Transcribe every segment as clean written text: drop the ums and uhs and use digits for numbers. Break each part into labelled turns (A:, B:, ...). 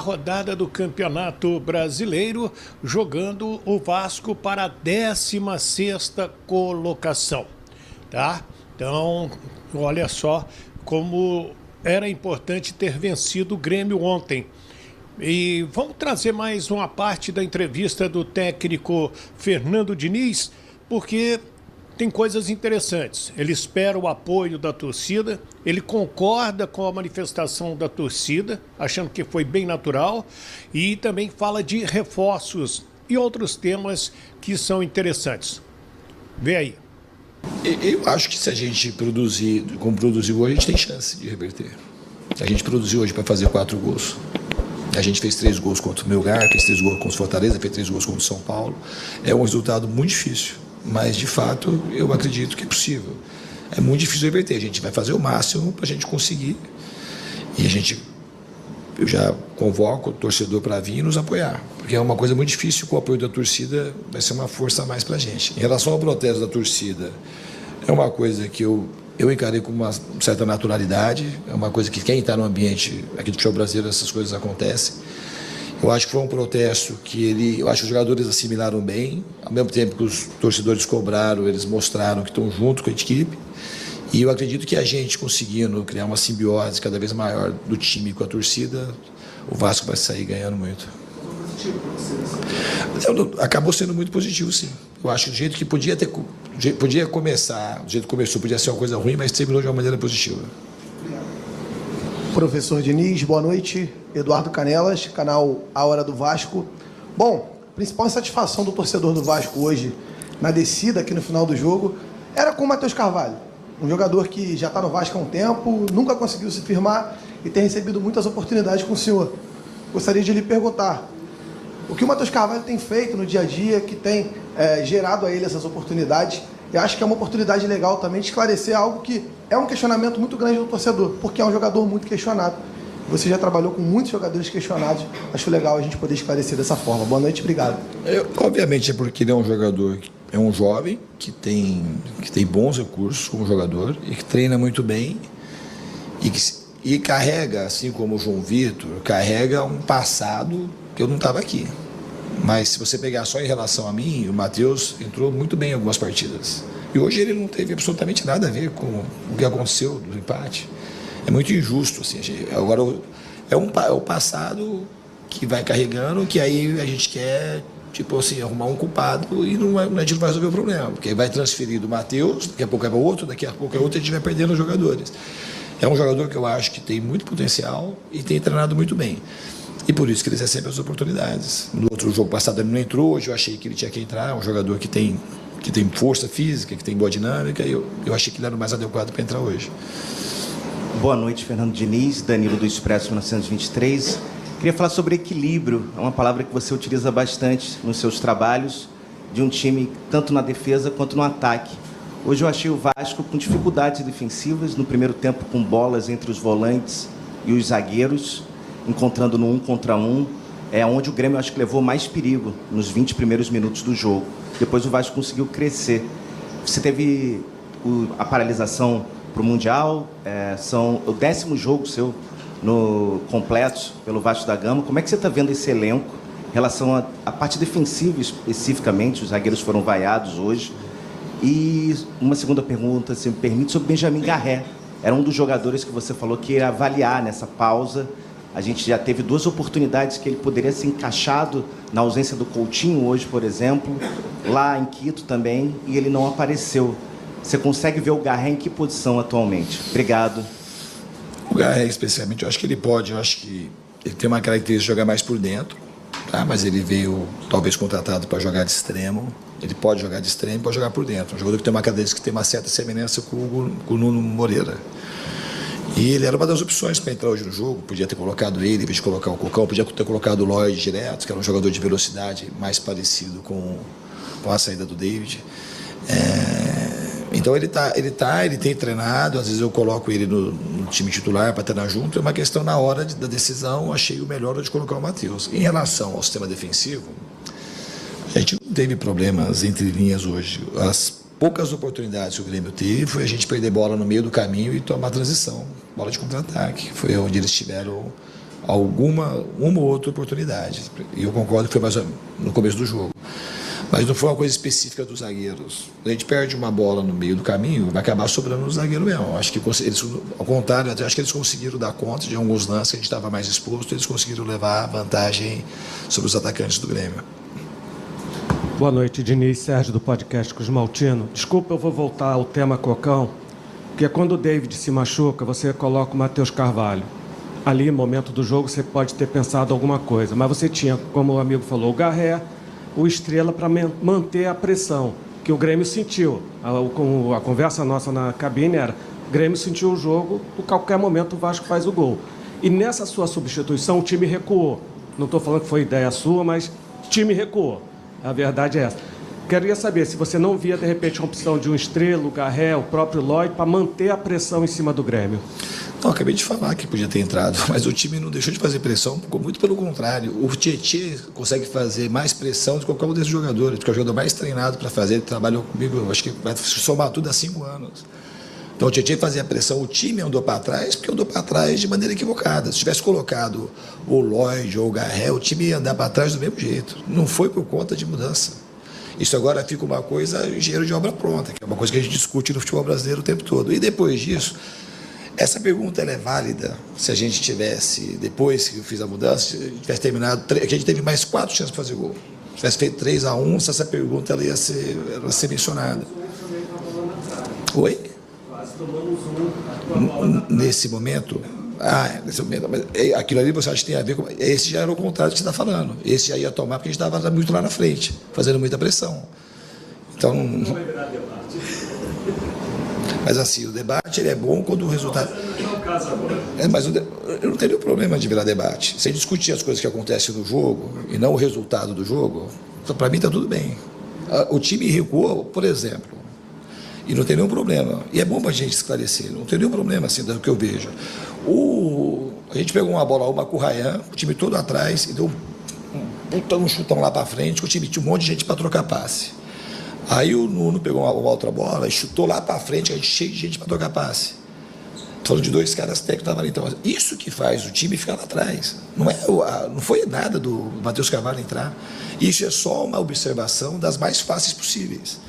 A: Rodada do Campeonato Brasileiro, jogando o Vasco para a 16ª colocação, tá? Então, olha só como era importante ter vencido o Grêmio ontem. E vamos trazer mais uma parte da entrevista do técnico Fernando Diniz, porque tem coisas interessantes. Ele espera o apoio da torcida, ele concorda com a manifestação da torcida, achando que foi bem natural, e também fala de reforços e outros temas que são interessantes. Vê aí.
B: Eu acho que se a gente produzir como produziu hoje, a gente tem chance de reverter. A gente produziu hoje para fazer 4 gols. A gente fez 3 gols contra o Melgar, fez 3 gols contra o Fortaleza, fez 3 gols contra o São Paulo. É um resultado muito difícil. Mas, de fato, eu acredito que é possível. É muito difícil reverter. A gente vai fazer o máximo para a gente conseguir. E eu já convoco o torcedor para vir e nos apoiar. Porque é uma coisa muito difícil, com o apoio da torcida vai ser uma força a mais para a gente. Em relação ao protesto da torcida, é uma coisa que eu encarei com uma certa naturalidade. É uma coisa que quem está no ambiente aqui do futebol brasileiro, essas coisas acontecem. Eu acho que foi um protesto que eu acho que os jogadores assimilaram bem, ao mesmo tempo que os torcedores cobraram, eles mostraram que estão junto com a equipe. E eu acredito que a gente conseguindo criar uma simbiose cada vez maior do time com a torcida, o Vasco vai sair ganhando muito. Acabou sendo muito positivo, sim. Eu acho que do jeito que podia começar, do jeito que começou, podia ser uma coisa ruim, mas terminou de uma maneira positiva.
C: Professor Diniz, boa noite. Eduardo Canelas, canal A Hora do Vasco. Bom, a principal insatisfação do torcedor do Vasco hoje, na descida aqui no final do jogo, era com o Matheus Carvalho. Um jogador que já está no Vasco há um tempo, nunca conseguiu se firmar e tem recebido muitas oportunidades com o senhor. Gostaria de lhe perguntar, o que o Matheus Carvalho tem feito no dia a dia, que tem gerado a ele essas oportunidades? Eu acho que é uma oportunidade legal também de esclarecer algo que é um questionamento muito grande do torcedor, porque é um jogador muito questionado. Você já trabalhou com muitos jogadores questionados, acho legal a gente poder esclarecer dessa forma. Boa noite, obrigado.
B: Obviamente é porque ele é um jogador, é um jovem que tem bons recursos como jogador e que treina muito bem e carrega, assim como o João Vitor, carrega um passado que eu não estava aqui. Mas se você pegar só em relação a mim, o Matheus entrou muito bem em algumas partidas. E hoje ele não teve absolutamente nada a ver com o que aconteceu do empate. É muito injusto, assim. Agora é o passado que vai carregando, que aí a gente quer, tipo assim, arrumar um culpado e a gente não vai resolver o problema. Porque vai transferir do Matheus, daqui a pouco é para outro, daqui a pouco é outro, e a gente vai perdendo os jogadores. É um jogador que eu acho que tem muito potencial e tem treinado muito bem. E por isso que ele recebe as oportunidades. No outro jogo passado ele não entrou, hoje eu achei que ele tinha que entrar, é um jogador que tem força física, que tem boa dinâmica, e eu achei que ele era o mais adequado para entrar hoje.
D: Boa noite, Fernando Diniz, Danilo do Expresso 1923. Queria falar sobre equilíbrio, é uma palavra que você utiliza bastante nos seus trabalhos, de um time tanto na defesa quanto no ataque. Hoje eu achei o Vasco com dificuldades defensivas, no primeiro tempo com bolas entre os volantes e os zagueiros, encontrando no 1 contra 1, onde o Grêmio acho que levou mais perigo nos 20 primeiros minutos do jogo. Depois o Vasco conseguiu crescer. Você teve a paralisação para o Mundial, são o 10º jogo seu no completo pelo Vasco da Gama. Como é que você está vendo esse elenco em relação à parte defensiva especificamente? Os zagueiros foram vaiados hoje. E uma segunda pergunta, se me permite, sobre Benjamin Garré. Era um dos jogadores que você falou que ia avaliar nessa pausa. A gente já teve 2 oportunidades que ele poderia ser encaixado na ausência do Coutinho hoje, por exemplo, lá em Quito também, e ele não apareceu. Você consegue ver o Garré em que posição atualmente? Obrigado.
B: O Garré, especialmente, eu acho que ele pode, eu acho que ele tem uma característica de jogar mais por dentro, tá? Mas ele veio, talvez, contratado para jogar de extremo. Ele pode jogar de extremo e pode jogar por dentro. Um jogador que tem uma característica que tem uma certa semelhança com o Nuno Moreira. E ele era uma das opções para entrar hoje no jogo. Podia ter colocado ele, em vez de colocar o Cocão, podia ter colocado o Lloyd direto, que era um jogador de velocidade mais parecido com a saída do David. Então ele tem treinado, às vezes eu coloco ele no time titular para treinar junto. É uma questão na hora da decisão, achei o melhor de colocar o Matheus. Em relação ao sistema defensivo, a gente não teve problemas entre linhas hoje. As poucas oportunidades que o Grêmio teve foi a gente perder bola no meio do caminho e tomar transição, bola de contra-ataque. Foi onde eles tiveram uma ou outra oportunidade. E eu concordo que foi mais no começo do jogo. Mas não foi uma coisa específica dos zagueiros. A gente perde uma bola no meio do caminho, vai acabar sobrando no zagueiro mesmo. Acho que eles, ao contrário, acho que eles conseguiram dar conta de alguns lances que a gente estava mais exposto, eles conseguiram levar vantagem sobre os atacantes do Grêmio.
E: Boa noite, Diniz, Sérgio do podcast Cruz Maltino. Desculpa, eu vou voltar ao tema Cocão, porque quando o David se machuca, você coloca o Matheus Carvalho. Ali, no momento do jogo, você pode ter pensado alguma coisa, mas você tinha, como o amigo falou, o Garré, o Estrela para manter a pressão que o Grêmio sentiu. A conversa nossa na cabine era: o Grêmio sentiu o jogo, a qualquer momento o Vasco faz o gol. E nessa sua substituição o time recuou. Não estou falando que foi ideia sua, mas o time recuou. A verdade é essa. Queria saber se você não via, de repente, a opção de um Estrela, o Garré, o próprio Lloyd, para manter a pressão em cima do Grêmio.
B: Não, acabei de falar que podia ter entrado, mas o time não deixou de fazer pressão, muito pelo contrário. O Tietê consegue fazer mais pressão do que qualquer um desses jogadores, porque é o jogador mais treinado para fazer, ele trabalhou comigo, acho que vai somar tudo há 5 anos. Então o Tietê fazia pressão, o time andou para trás, porque andou para trás de maneira equivocada. Se tivesse colocado o Lloyd ou o Garré, o time ia andar para trás do mesmo jeito. Não foi por conta de mudança. Isso agora fica uma coisa, engenheiro de obra pronta, que é uma coisa que a gente discute no futebol brasileiro o tempo todo. E depois disso, essa pergunta ela é válida se a gente tivesse, depois que eu fiz a mudança, tivesse terminado, a gente teve mais 4 chances para fazer gol. Se tivesse feito 3-1, se essa pergunta ela ia ser mencionada. Oi? Nesse momento, mas aquilo ali você acha que tem a ver com. Esse já era o contrário do que você está falando. Esse já ia tomar porque a gente estava muito lá na frente, fazendo muita pressão. Então. Mas assim, o debate ele é bom quando o resultado. Mas eu não teria problema de virar debate. Se a gente discutir as coisas que acontecem no jogo e não o resultado do jogo, então, para mim está tudo bem. O time recuou, por exemplo, e não tem nenhum problema. E é bom para a gente esclarecer, não tem nenhum problema assim do que eu vejo. A gente pegou uma bola com o Ryan, o time todo atrás, e deu um chutão lá para frente, o time tinha um monte de gente para trocar passe. Aí o Nuno pegou uma outra bola e chutou lá para frente, a gente cheio de gente para trocar passe. Falando de 2 caras técnicos que estavam ali. Então, isso que faz o time ficar lá atrás. Não foi nada do Matheus Carvalho entrar. Isso é só uma observação das mais fáceis possíveis.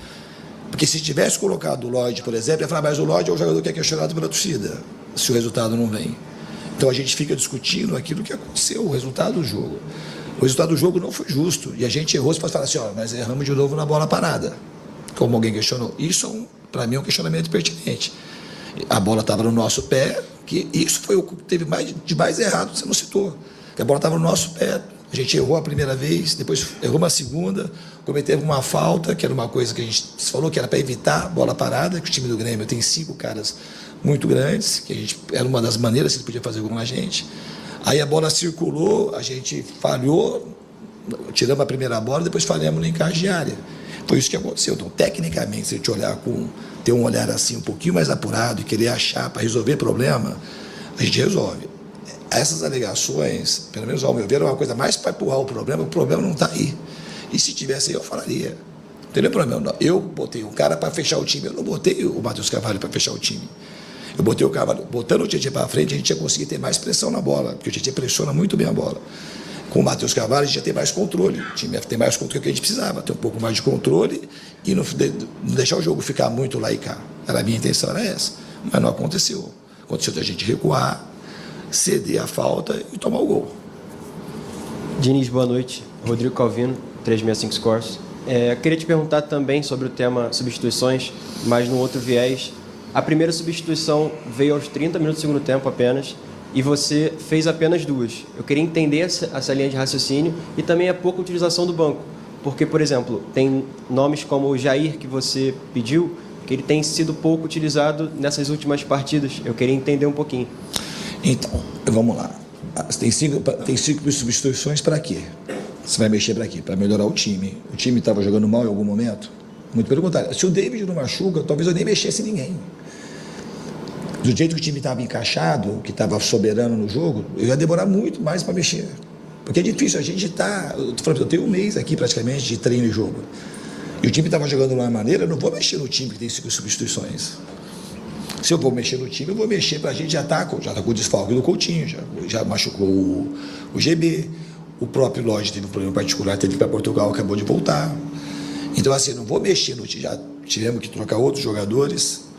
B: Porque se tivesse colocado o Lloyd, por exemplo, ia falar, mas o Lloyd é o jogador que é questionado pela torcida, se o resultado não vem. Então a gente fica discutindo aquilo que aconteceu, o resultado do jogo. O resultado do jogo não foi justo. E a gente errou, você pode falar assim, nós erramos de novo na bola parada, como alguém questionou. Isso, para mim, é um questionamento pertinente. A bola estava no nosso pé, que isso foi o que teve de mais errado, você não citou. Que a bola estava no nosso pé, a gente errou a primeira vez, depois errou uma segunda, cometemos uma falta, que era uma coisa que a gente falou que era para evitar bola parada, que o time do Grêmio tem 5 caras muito grandes, que era uma das maneiras que ele podia fazer gol na gente. Aí a bola circulou, a gente falhou, tiramos a primeira bola, depois falhamos no encaixe de área. Foi isso que aconteceu. Então, tecnicamente, se a gente olhar ter um olhar assim um pouquinho mais apurado e querer achar para resolver problema, a gente resolve. Essas alegações, pelo menos ao meu ver, é uma coisa mais para empurrar o problema não está aí. E se tivesse aí, eu falaria. Não tem nenhum problema. Não. Eu botei um cara para fechar o time, eu não botei o Matheus Carvalho para fechar o time. Eu botei o Carvalho, botando o Tietê para frente, a gente ia conseguir ter mais pressão na bola, porque o Tietê pressiona muito bem a bola. Com o Matheus Carvalho, a gente ia ter mais controle. O time ia ter mais controle que a gente precisava, ter um pouco mais de controle e não deixar o jogo ficar muito lá e cá. A minha intenção era essa, mas não aconteceu. Aconteceu da gente recuar, ceder a falta e tomar o gol.
F: Diniz, boa noite. Rodrigo Calvino, 365 Scores. Queria te perguntar também sobre o tema substituições, mas num outro viés. A primeira substituição veio aos 30 minutos do segundo tempo apenas, e você fez apenas 2. Eu queria entender essa linha de raciocínio e também a pouca utilização do banco. Porque, por exemplo, tem nomes como o Jair, que você pediu, que ele tem sido pouco utilizado nessas últimas partidas. Eu queria entender um pouquinho.
B: Então, vamos lá. Tem 5 substituições para quê? Você vai mexer para quê? Para melhorar o time. O time estava jogando mal em algum momento? Muito pelo contrário. Se o David não machuca, talvez eu nem mexesse ninguém. Do jeito que o time estava encaixado, que estava soberano no jogo, eu ia demorar muito mais para mexer. Porque é difícil, a gente está... Eu tenho um mês aqui praticamente de treino e jogo. E o time estava jogando de uma maneira, eu não vou mexer no time que tem 5 substituições. Se eu vou mexer no time, eu vou mexer para a gente já tá com o desfalque do Coutinho, já machucou o GB, o próprio Lodge teve um problema particular, teve para Portugal, acabou de voltar. Então, assim, não vou mexer no time, já tivemos que trocar outros jogadores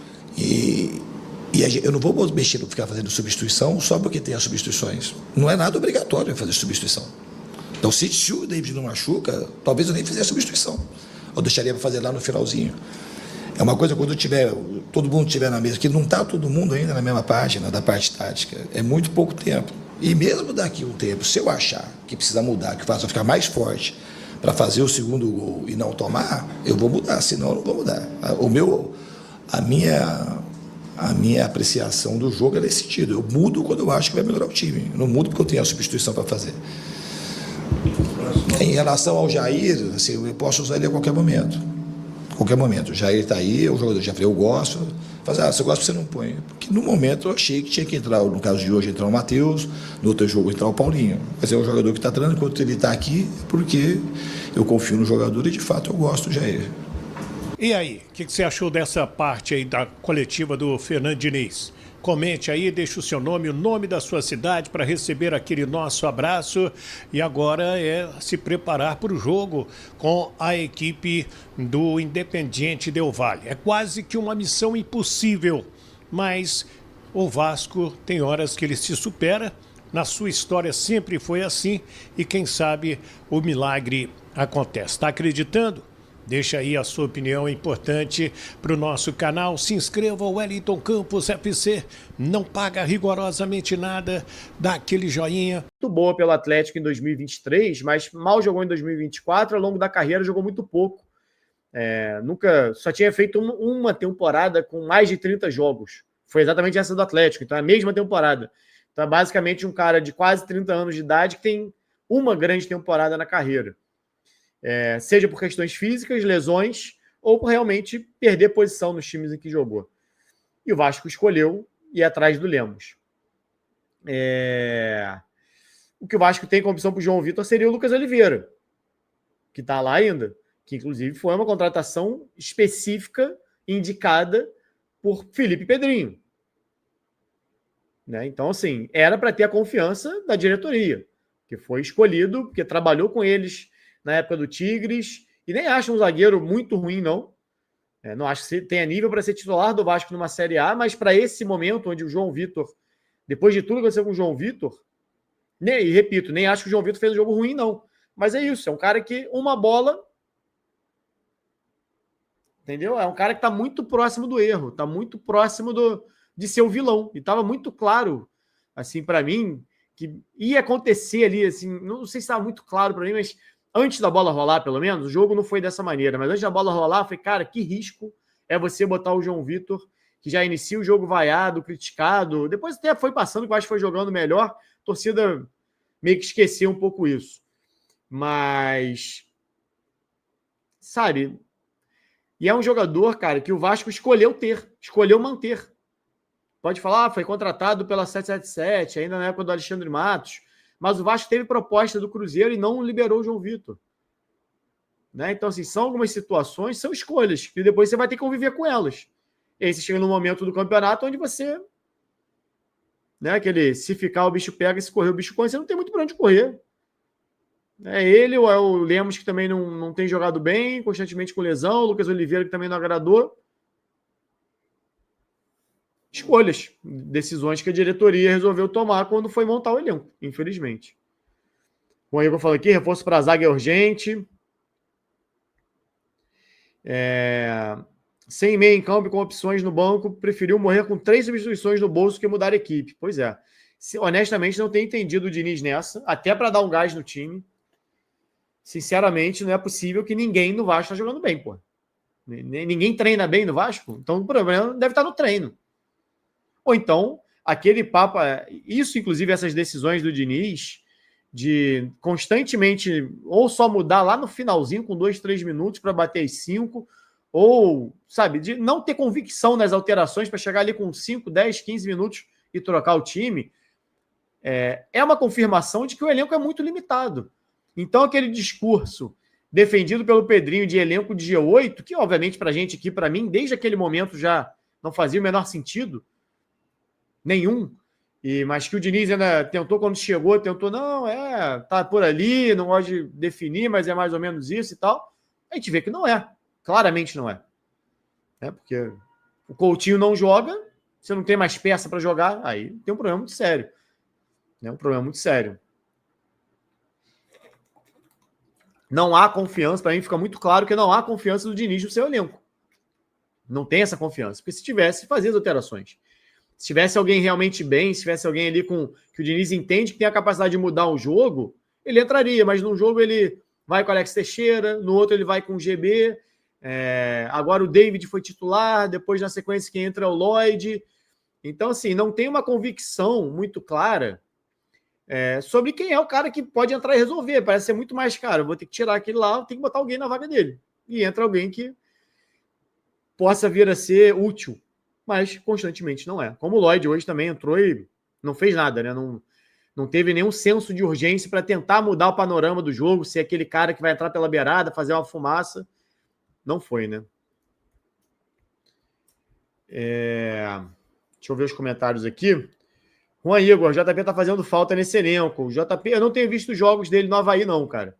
B: eu não vou mexer para ficar fazendo substituição só porque tem as substituições. Não é nada obrigatório fazer substituição. Então, se o David não machuca, talvez eu nem fizesse substituição. Eu deixaria para fazer lá no finalzinho. É uma coisa quando todo mundo estiver na mesa, que não está todo mundo ainda na mesma página da parte tática. É muito pouco tempo. E mesmo daqui a um tempo, se eu achar que precisa mudar, que faça ficar mais forte para fazer o segundo gol e não tomar, eu vou mudar, senão eu não vou mudar. A minha apreciação do jogo é nesse sentido. Eu mudo quando eu acho que vai melhorar o time. Eu não mudo porque eu tenho a substituição para fazer. Em relação ao Jair, assim, eu posso usar ele a qualquer momento. Qualquer momento. O Jair está aí, o jogador já falei, eu gosto. Você gosta, você não põe. Porque no momento eu achei que tinha que entrar, no caso de hoje, entrar o Matheus, no outro jogo entrar o Paulinho. Mas é o jogador que está treinando, enquanto ele está aqui, porque eu confio no jogador e de fato eu gosto do Jair.
A: E aí, o que você achou dessa parte aí da coletiva do Fernando Diniz? Comente aí, deixe o seu nome, o nome da sua cidade para receber aquele nosso abraço. E agora é se preparar para o jogo com a equipe do Independiente Del Valle. É quase que uma missão impossível, mas o Vasco tem horas que ele se supera. Na sua história sempre foi assim e quem sabe o milagre acontece. Está acreditando? Deixa aí a sua opinião importante para o nosso canal. Se inscreva, Wellington Campos FC. Não paga rigorosamente nada. Dá aquele joinha.
G: Muito boa pelo Atlético em 2023, mas mal jogou em 2024. Ao longo da carreira jogou muito pouco. Nunca só tinha feito uma temporada com mais de 30 jogos. Foi exatamente essa do Atlético. Então é a mesma temporada. Então é basicamente um cara de quase 30 anos de idade que tem uma grande temporada na carreira. Seja por questões físicas, lesões, ou por realmente perder posição nos times em que jogou. E o Vasco escolheu ir atrás do Lemos. O que o Vasco tem como opção para o João Vitor seria o Lucas Oliveira, que está lá ainda, que inclusive foi uma contratação específica indicada por Felipe Pedrinho. Então, assim, era para ter a confiança da diretoria, que foi escolhido, porque trabalhou com eles na época do Tigres, e nem acho um zagueiro muito ruim, não. Não acho que tenha nível para ser titular do Vasco numa Série A, mas para esse momento, onde o João Vitor, depois de tudo que aconteceu com o João Vitor, e repito, nem acho que o João Vitor fez um jogo ruim, não. Mas é isso, é um cara que uma bola... Entendeu? É um cara que está muito próximo do erro, está muito próximo de ser o vilão. E estava muito claro, assim, para mim, que ia acontecer ali, assim, não sei se estava muito claro para mim, mas... Antes da bola rolar, pelo menos, o jogo não foi dessa maneira, mas antes da bola rolar, eu falei, cara, que risco é você botar o João Vitor, que já inicia o jogo vaiado, criticado, depois até foi passando, que eu acho que foi jogando melhor, a torcida meio que esqueceu um pouco isso. Mas, sabe, e é um jogador, cara, que o Vasco escolheu manter. Pode falar, foi contratado pela 777, ainda na época do Alexandre Matos, mas o Vasco teve proposta do Cruzeiro e não liberou o João Vitor. Então, assim, são algumas situações, são escolhas, que depois você vai ter que conviver com elas. E aí você chega num momento do campeonato onde você... se ficar o bicho pega, se correr o bicho come, você não tem muito para onde correr. Ele ou é o Lemos, que também não tem jogado bem, constantemente com lesão, o Lucas Oliveira, que também não agradou. Escolhas, decisões que a diretoria resolveu tomar quando foi montar o elenco, infelizmente. O Igor falou aqui, reforço para a zaga é urgente. Sem meio em campo e com opções no banco, preferiu morrer com 3 substituições no bolso que mudar a equipe. Pois é. Honestamente, não tenho entendido o Diniz nessa, até para dar um gás no time. Sinceramente, não é possível que ninguém no Vasco está jogando bem, pô. Ninguém treina bem no Vasco, então o problema deve estar no treino. Ou então, aquele papo... Isso, inclusive, essas decisões do Diniz, de constantemente ou só mudar lá no finalzinho, com 2, 3 minutos para bater as 5, ou, sabe, de não ter convicção nas alterações para chegar ali com 5, 10, 15 minutos e trocar o time, é uma confirmação de que o elenco é muito limitado. Então, aquele discurso defendido pelo Pedrinho de elenco de G8, que, obviamente, para a gente aqui, para mim, desde aquele momento já não fazia o menor sentido, nenhum, mas que o Diniz ainda tentou quando chegou, não, tá por ali, não gosta de definir, mas é mais ou menos isso e tal, a gente vê que não é, claramente não é. Porque o Coutinho não joga, você não tem mais peça para jogar, aí tem um problema muito sério. Um problema muito sério. Não há confiança, para mim fica muito claro que não há confiança do Diniz no seu elenco. Não tem essa confiança, porque se tivesse, fazia as alterações. Se tivesse alguém realmente bem, se tivesse alguém ali que o Diniz entende que tem a capacidade de mudar o jogo, ele entraria, mas num jogo ele vai com o Alex Teixeira, no outro ele vai com o GB, agora o David foi titular, depois na sequência que entra o Lloyd. Então, assim, não tem uma convicção muito clara sobre quem é o cara que pode entrar e resolver. Parece ser muito mais, cara, eu vou ter que tirar aquele lá, eu tenho que botar alguém na vaga dele. E entra alguém que possa vir a ser útil, mas constantemente não é. Como o Lloyd hoje também entrou e não fez nada, né? Não teve nenhum senso de urgência para tentar mudar o panorama do jogo, ser aquele cara que vai entrar pela beirada, fazer uma fumaça. Não foi, né? Deixa eu ver os comentários aqui. Juan Igor, o JP tá fazendo falta nesse elenco. O JP, eu não tenho visto os jogos dele no Avaí, não, cara.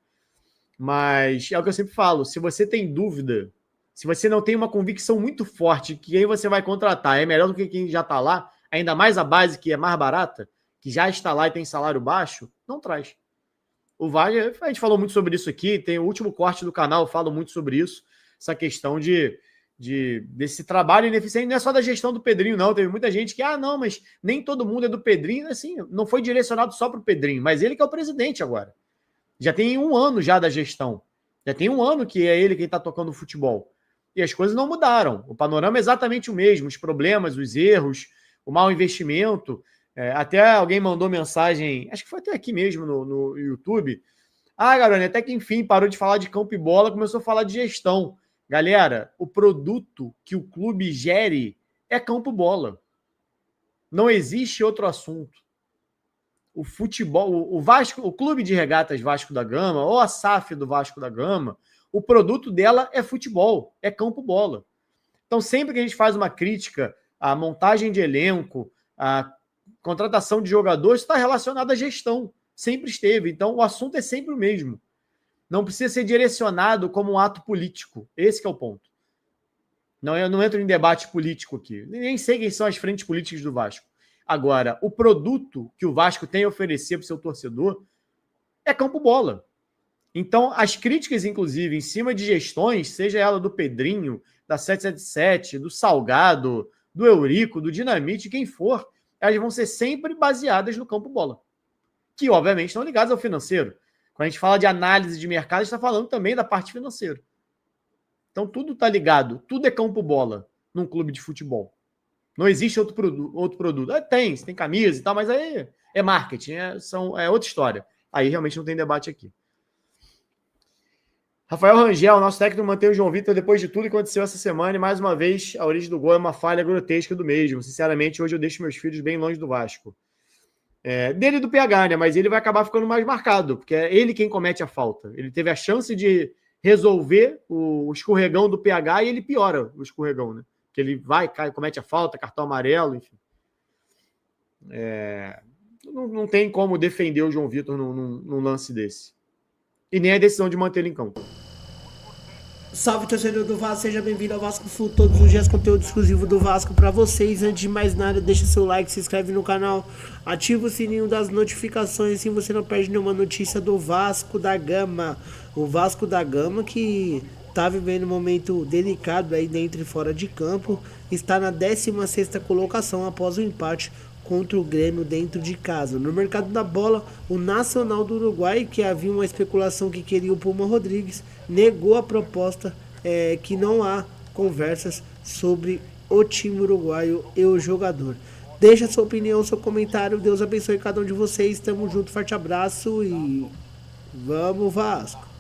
G: Mas é o que eu sempre falo. Se você tem dúvida, se você não tem uma convicção muito forte que quem você vai contratar é melhor do que quem já tá lá, ainda mais a base que é mais barata, que já está lá e tem salário baixo, não traz. O Wagner, a gente falou muito sobre isso aqui, tem o último corte do canal, eu falo muito sobre isso, essa questão desse trabalho ineficiente, não é só da gestão do Pedrinho, não. Teve muita gente que, não, mas nem todo mundo é do Pedrinho, assim, não foi direcionado só para o Pedrinho, mas ele que é o presidente agora. Já tem 1 ano já da gestão. Já tem 1 ano que é ele quem está tocando o futebol. E as coisas não mudaram. O panorama é exatamente o mesmo, os problemas, os erros, o mau investimento. Até alguém mandou mensagem, acho que foi até aqui mesmo no YouTube. Garone, até que enfim parou de falar de campo e bola, começou a falar de gestão. Galera, o produto que o clube gere é campo-bola. Não existe outro assunto. O futebol, o Vasco, o Clube de Regatas Vasco da Gama, ou a SAF do Vasco da Gama, o produto dela é futebol, é campo-bola. Então, sempre que a gente faz uma crítica à montagem de elenco, à contratação de jogadores, está relacionado à gestão. Sempre esteve. Então, o assunto é sempre o mesmo. Não precisa ser direcionado como um ato político. Esse que é o ponto. Eu não entro em debate político aqui. Nem sei quem são as frentes políticas do Vasco. Agora, o produto que o Vasco tem a oferecer para o seu torcedor é campo-bola. Então, as críticas, inclusive, em cima de gestões, seja ela do Pedrinho, da 777, do Salgado, do Eurico, do Dinamite, quem for, elas vão ser sempre baseadas no campo-bola. Que, obviamente, estão ligadas ao financeiro. Quando a gente fala de análise de mercado, a gente está falando também da parte financeira. Então, tudo está ligado. Tudo é campo-bola num clube de futebol. Não existe outro produto. Tem camisa e tal, mas aí é marketing, é outra história. Aí realmente não tem debate aqui. Rafael Rangel, nosso técnico, mantém o João Vitor depois de tudo que aconteceu essa semana e, mais uma vez, a origem do gol é uma falha grotesca do mesmo. Sinceramente, hoje eu deixo meus filhos bem longe do Vasco. Dele e do PH, né? Mas ele vai acabar ficando mais marcado, porque é ele quem comete a falta. Ele teve a chance de resolver o escorregão do PH e ele piora o escorregão, né? Que ele vai, cai, comete a falta, cartão amarelo, enfim. Não tem como defender o João Vitor num lance desse. E nem a decisão de manter ele em campo.
H: Salve, torcedor do Vasco, seja bem-vindo ao Vasco Full, todos os dias conteúdo exclusivo do Vasco pra vocês. Antes de mais nada, deixa seu like, se inscreve no canal, ativa o sininho das notificações, assim você não perde nenhuma notícia do Vasco da Gama. O Vasco da Gama que tá vivendo um momento delicado aí dentro e fora de campo, está na 16ª colocação após o empate contra o Grêmio dentro de casa. No mercado da bola, o Nacional do Uruguai, que havia uma especulação que queria o Puma Rodrigues, negou a proposta, que não há conversas sobre o time uruguaio e o jogador. Deixa sua opinião, seu comentário, Deus abençoe cada um de vocês, tamo junto, forte abraço e vamos Vasco!